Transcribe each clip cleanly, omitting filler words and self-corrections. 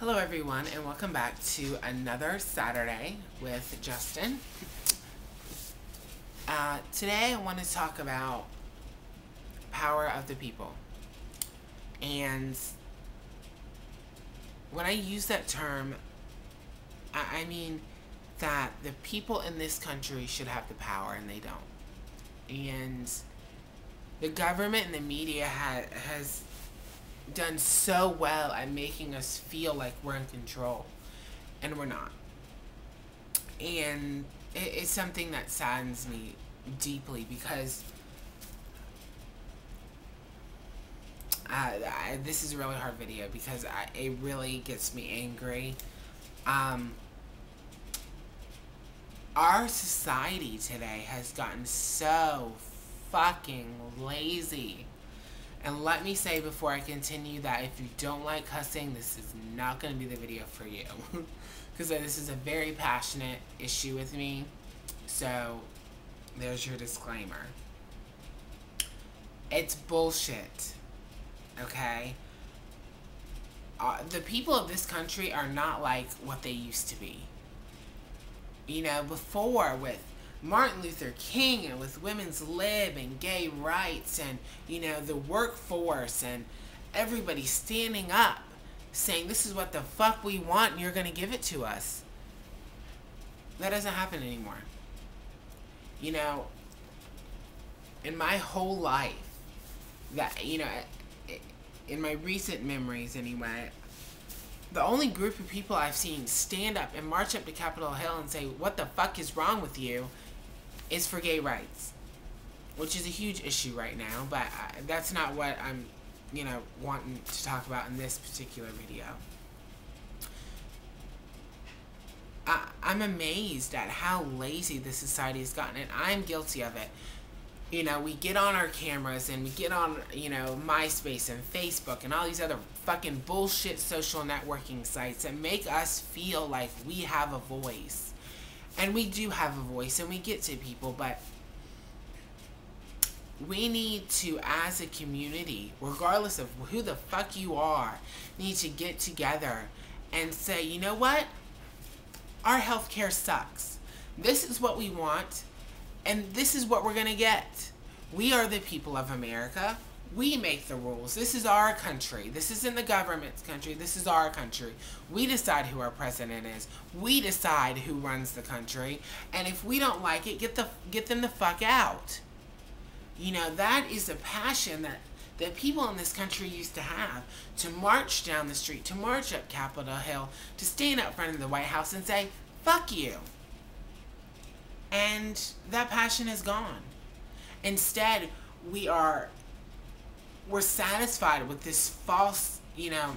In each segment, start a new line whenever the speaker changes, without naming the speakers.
Hello everyone, and welcome back to another Saturday with Justin. Today I want to talk about power of the people. And when I use that term, I mean that the people in this country should have the power and they don't. And the government and the media has done so well at making us feel like we're in control, and we're not. And it's something that saddens me deeply because this is a really hard video because it really gets me angry. Our society today has gotten so fucking lazy. And let me say before I continue that if you don't like cussing, this is not going to be the video for you. Because this is a very passionate issue with me. So, there's your disclaimer. It's bullshit. Okay? The people of this country are not like what they used to be. You know, before with Martin Luther King and with women's lib and gay rights and, you know, the workforce and everybody standing up saying this is what the fuck we want and you're going to give it to us. That doesn't happen anymore. You know, in my whole life, that, you know, in my recent memories anyway, the only group of people I've seen stand up and march up to Capitol Hill and say, what the fuck is wrong with you, is for gay rights, which is a huge issue right now, but that's not what I'm, you know, wanting to talk about in this particular video. I'm amazed at how lazy this society has gotten, and I'm guilty of it. You know, we get on our cameras and we get on, you know, MySpace and Facebook and all these other fucking bullshit social networking sites that make us feel like we have a voice. And we do have a voice and we get to people, but we need to, as a community, regardless of who the fuck you are, need to get together and say, you know what? Our healthcare sucks. This is what we want, and this is what we're going to get. We are the people of America. We make the rules. This is our country. This isn't the government's country. This is our country. We decide who our president is. We decide who runs the country. And if we don't like it, get them the fuck out. You know, that is a passion that people in this country used to have. To march down the street, to march up Capitol Hill, to stand up front of the White House and say, fuck you. And that passion is gone. Instead, we're satisfied with this false, you know,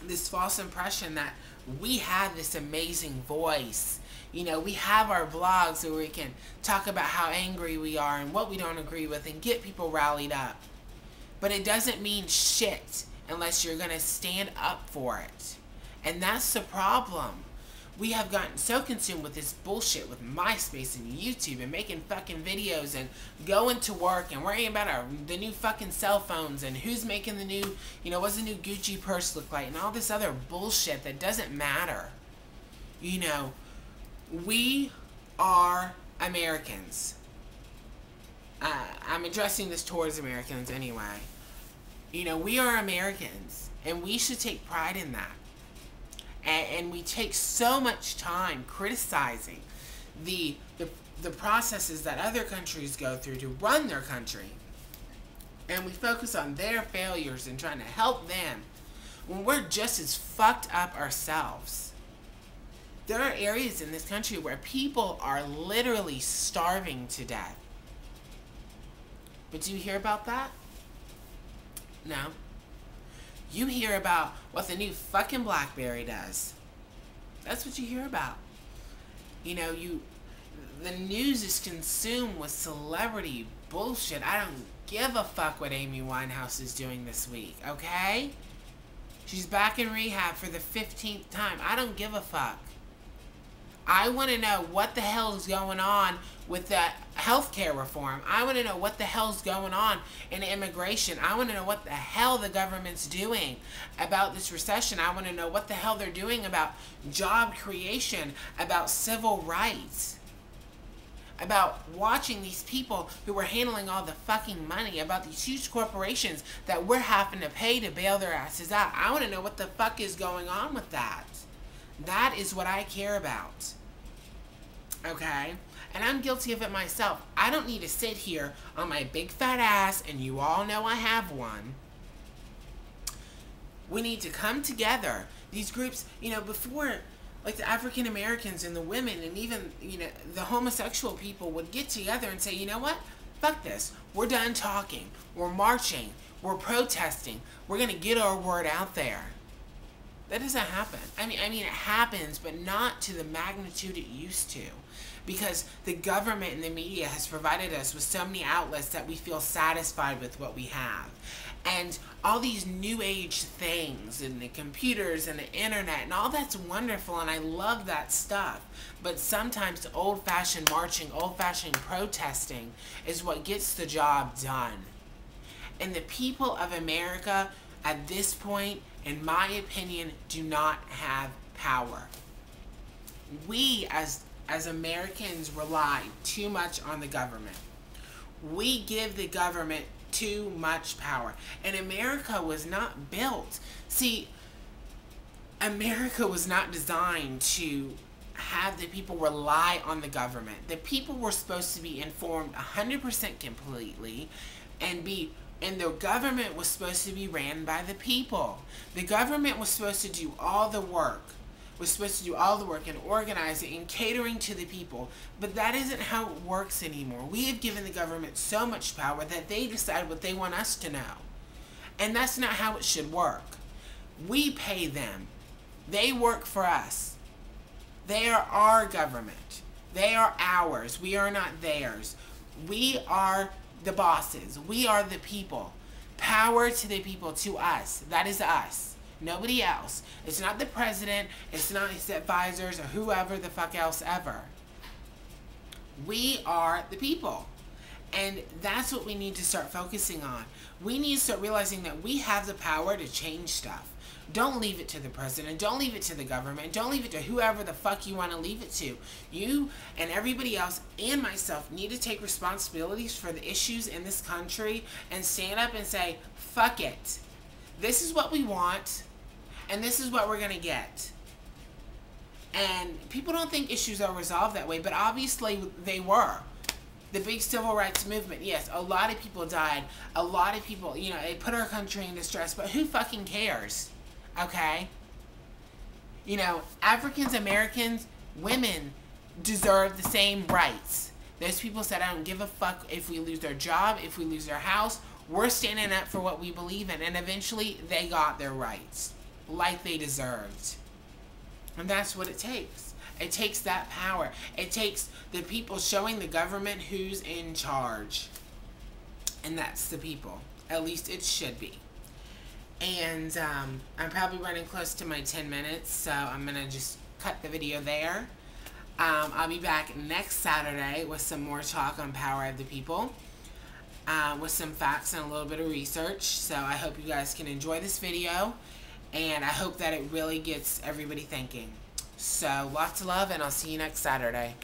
this false impression that we have this amazing voice. You know, we have our blogs where we can talk about how angry we are and what we don't agree with and get people rallied up. But it doesn't mean shit unless you're going to stand up for it. And that's the problem. We have gotten so consumed with this bullshit with MySpace and YouTube and making fucking videos and going to work and worrying about the new fucking cell phones and who's making the new, you know, what's the new Gucci purse look like and all this other bullshit that doesn't matter. You know, we are Americans. I'm addressing this towards Americans anyway. You know, we are Americans and we should take pride in that. And we take so much time criticizing the processes that other countries go through to run their country. And we focus on their failures and trying to help them when we're just as fucked up ourselves. There are areas in this country where people are literally starving to death. But do you hear about that? No. You hear about what the new fucking BlackBerry does. That's what you hear about. You know, the news is consumed with celebrity bullshit. I don't give a fuck what Amy Winehouse is doing this week, okay? She's back in rehab for the 15th time. I don't give a fuck. I want to know what the hell is going on with that healthcare reform. I want to know what the hell's going on in immigration. I want to know what the hell the government's doing about this recession. I want to know what the hell they're doing about job creation, about civil rights, about watching these people who are handling all the fucking money, about these huge corporations that we're having to pay to bail their asses out. I want to know what the fuck is going on with that. That is what I care about. Okay? And I'm guilty of it myself. I don't need to sit here on my big fat ass, and you all know I have one. We need to come together. These groups, you know, before, like the African Americans and the women and even, you know, the homosexual people would get together and say, you know what? Fuck this. We're done talking. We're marching. We're protesting. We're going to get our word out there. That doesn't happen. I mean, it happens, but not to the magnitude it used to. Because the government and the media has provided us with so many outlets that we feel satisfied with what we have. And all these new age things and the computers and the internet and all that's wonderful, and I love that stuff. But sometimes old-fashioned marching, old-fashioned protesting is what gets the job done. And the people of America at this point, in my opinion, do not have power. We as Americans rely too much on the government. We give the government too much power. And America was not built. See, America was not designed to have the people rely on the government. The people were supposed to be informed 100% completely and the government was supposed to be ran by the people. The government was supposed to do all the work. And organizing and catering to the people. But that isn't how it works anymore. We have given the government so much power that they decide what they want us to know. And that's not how it should work. We pay them. They work for us. They are our government. They are ours. We are not theirs. We are the bosses. We are the people. Power to the people, to us. That is us. Nobody else. It's not the president. It's not his advisors or whoever the fuck else ever. We are the people. And that's what we need to start focusing on. We need to start realizing that we have the power to change stuff. Don't leave it to the president. Don't leave it to the government. Don't leave it to whoever the fuck you want to leave it to. You and everybody else and myself need to take responsibilities for the issues in this country and stand up and say, fuck it. This is what we want. And this is what we're going to get. And people don't think issues are resolved that way, but obviously they were. The big civil rights movement, yes, a lot of people died. A lot of people, you know, it put our country in distress, but who fucking cares? Okay? You know, Africans, Americans, women deserve the same rights. Those people said, I don't give a fuck if we lose our job, if we lose our house. We're standing up for what we believe in. And eventually, they got their rights. Like they deserved. And that's what it takes. It takes that power. It takes the people showing the government who's in charge. And that's the people. At least it should be. And I'm probably running close to my 10 minutes, so I'm going to just cut the video there. I'll be back next Saturday with some more talk on Power of the People. With some facts and a little bit of research. So I hope you guys can enjoy this video. And I hope that it really gets everybody thinking. So, lots of love, and I'll see you next Saturday.